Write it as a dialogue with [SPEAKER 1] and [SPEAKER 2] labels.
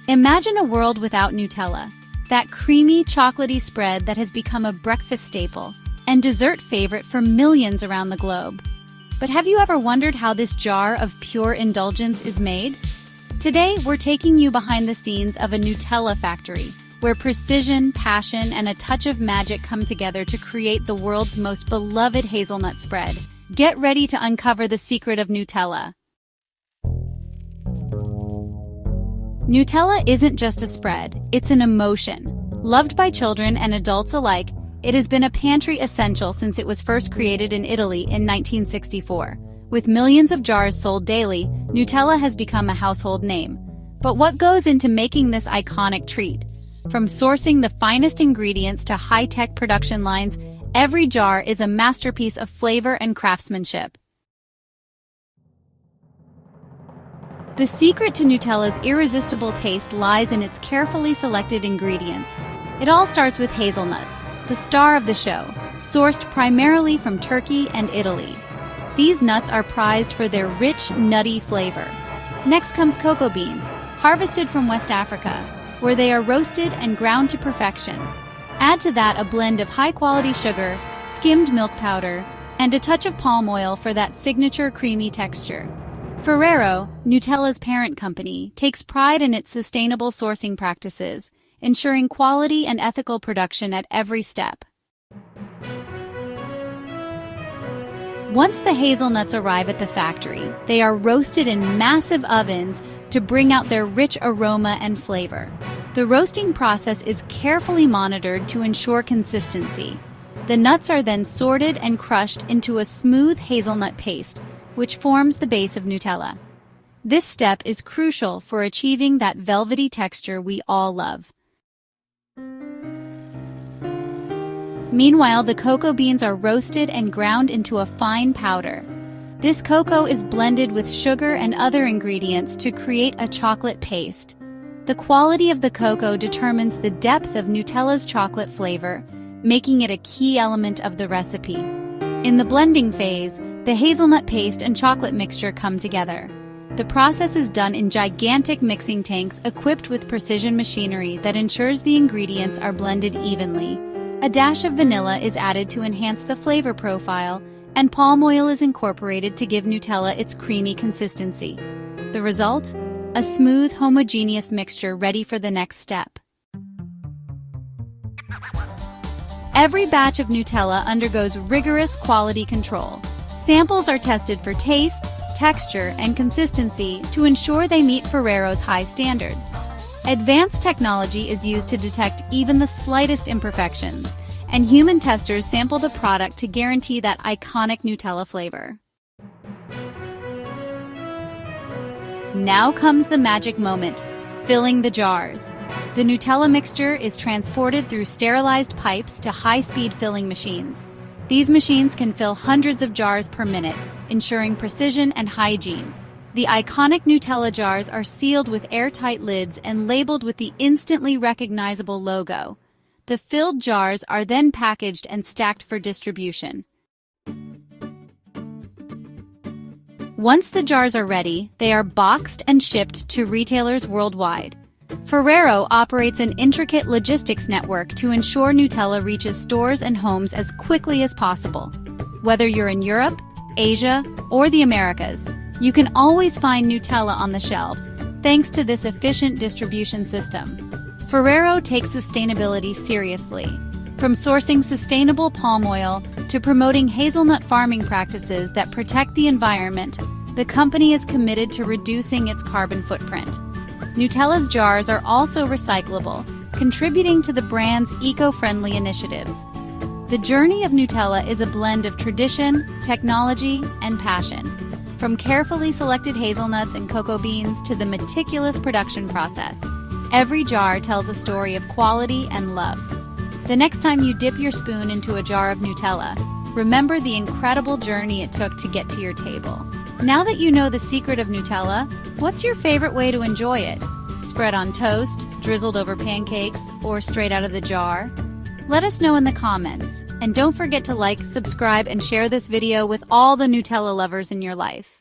[SPEAKER 1] Imagine a world without Nutella, that creamy, chocolatey spread that has become a breakfast staple and dessert favorite for millions around the globe. But have you ever wondered how this jar of pure indulgence is made? Today, we're taking you behind the scenes of a Nutella factory, where precision, passion, and a touch of magic come together to create the world's most beloved hazelnut spread. Get ready to uncover the secret of Nutella. Nutella isn't just a spread, it's an emotion. Loved by children and adults alike, it has been a pantry essential since it was first created in Italy in 1964. With millions of jars sold daily, Nutella has become a household name. But what goes into making this iconic treat? From sourcing the finest ingredients to high-tech production lines, every jar is a masterpiece of flavor and craftsmanship. The secret to Nutella's irresistible taste lies in its carefully selected ingredients. It all starts with hazelnuts, the star of the show, sourced primarily from Turkey and Italy. These nuts are prized for their rich, nutty flavor. Next comes cocoa beans, harvested from West Africa, where they are roasted and ground to perfection. Add to that a blend of high-quality sugar, skimmed milk powder, and a touch of palm oil for that signature creamy texture. Ferrero, Nutella's parent company, takes pride in its sustainable sourcing practices, ensuring quality and ethical production at every step. Once the hazelnuts arrive at the factory, they are roasted in massive ovens to bring out their rich aroma and flavor. The roasting process is carefully monitored to ensure consistency. The nuts are then sorted and crushed into a smooth hazelnut paste, which forms the base of Nutella. This step is crucial for achieving that velvety texture we all love. Meanwhile, the cocoa beans are roasted and ground into a fine powder. This cocoa is blended with sugar and other ingredients to create a chocolate paste. The quality of the cocoa determines the depth of Nutella's chocolate flavor, making it a key element of the recipe. In the blending phase, the hazelnut paste and chocolate mixture come together. The process is done in gigantic mixing tanks equipped with precision machinery that ensures the ingredients are blended evenly. A dash of vanilla is added to enhance the flavor profile, and palm oil is incorporated to give Nutella its creamy consistency. The result? A smooth, homogeneous mixture ready for the next step. Every batch of Nutella undergoes rigorous quality control. Samples are tested for taste, texture, and consistency to ensure they meet Ferrero's high standards. Advanced technology is used to detect even the slightest imperfections, and human testers sample the product to guarantee that iconic Nutella flavor. Now comes the magic moment, filling the jars. The Nutella mixture is transported through sterilized pipes to high-speed filling machines. These machines can fill hundreds of jars per minute, ensuring precision and hygiene. The iconic Nutella jars are sealed with airtight lids and labeled with the instantly recognizable logo. The filled jars are then packaged and stacked for distribution. Once the jars are ready, they are boxed and shipped to retailers worldwide. Ferrero operates an intricate logistics network to ensure Nutella reaches stores and homes as quickly as possible. Whether you're in Europe, Asia, or the Americas, you can always find Nutella on the shelves, thanks to this efficient distribution system. Ferrero takes sustainability seriously. From sourcing sustainable palm oil to promoting hazelnut farming practices that protect the environment, the company is committed to reducing its carbon footprint. Nutella's jars are also recyclable, contributing to the brand's eco-friendly initiatives. The journey of Nutella is a blend of tradition, technology, and passion. From carefully selected hazelnuts and cocoa beans to the meticulous production process, every jar tells a story of quality and love. The next time you dip your spoon into a jar of Nutella, remember the incredible journey it took to get to your table. Now that you know the secret of Nutella, what's your favorite way to enjoy it? Spread on toast, drizzled over pancakes, or straight out of the jar? Let us know in the comments. And don't forget to like, subscribe, and share this video with all the Nutella lovers in your life.